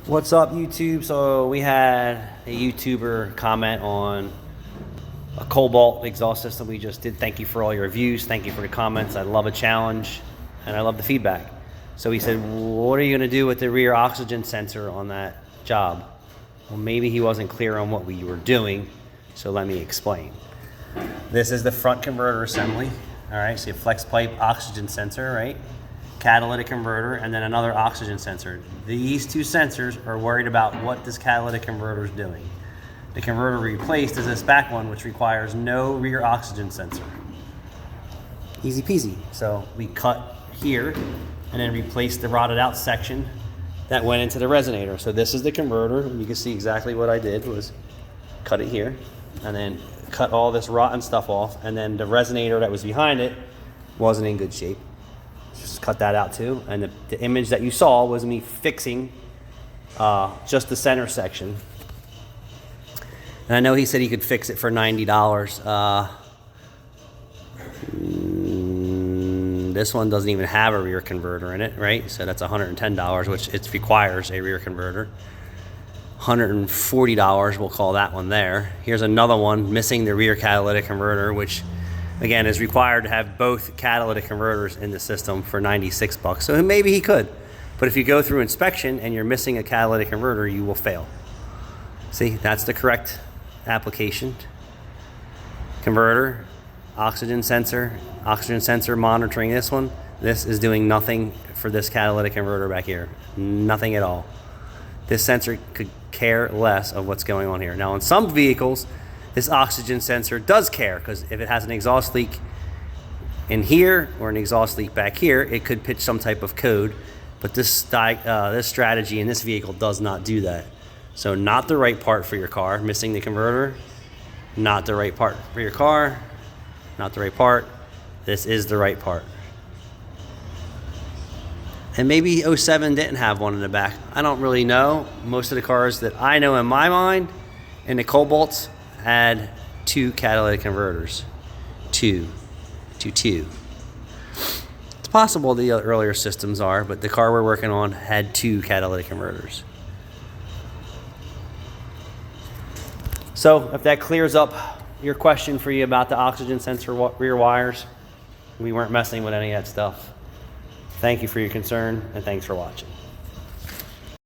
What's up, YouTube? So we had a YouTuber comment on a cobalt exhaust system we just did. Thank you for all your views. Thank you for the comments. I love a challenge and I love the feedback. So he said, what are you going to do with the rear oxygen sensor on that job? Well, maybe he wasn't clear on what we were doing, so let me explain. This is the front converter assembly. All right, so you have flex pipe oxygen sensor, right? Catalytic converter, and then another oxygen sensor. These two sensors are worried about what this catalytic converter is doing. The converter replaced is this back one, which requires no rear oxygen sensor. Easy peasy. So we cut here and then replaced the rotted out section that went into the resonator. So this is the converter, and you can see exactly what I did was cut it here and then cut all this rotten stuff off, and then the resonator that was behind it wasn't in good shape. Just cut that out too, and the image that you saw was me fixing just the center section. And I know he said he could fix it for $90. This one doesn't even have a rear converter in it, right? So that's $110, which it requires a rear converter. $140, we'll call that one there. Here's another one missing the rear catalytic converter, which again is required to have both catalytic converters in the system for 96 bucks. So maybe he could, but if you go through inspection and you're missing a catalytic converter, you will fail. See, that's the correct application. Converter, oxygen sensor monitoring this one. This is doing nothing for this catalytic converter back here. Nothing at all. This sensor could care less of what's going on here. Now, on some vehicles, this oxygen sensor does care, because if it has an exhaust leak in here or an exhaust leak back here, it could pitch some type of code. But this strategy in this vehicle does not do that. So not the right part for your car, missing the converter, not the right part for your car, not the right part. This is the right part. And maybe 07 didn't have one in the back. I don't really know. Most of the cars that I know in my mind, and the Cobalts, had two catalytic converters. Two. It's possible the earlier systems are, but the car we're working on had two catalytic converters. So if that clears up your question for you about the oxygen sensor rear wires, we weren't messing with any of that stuff. Thank you for your concern, and thanks for watching.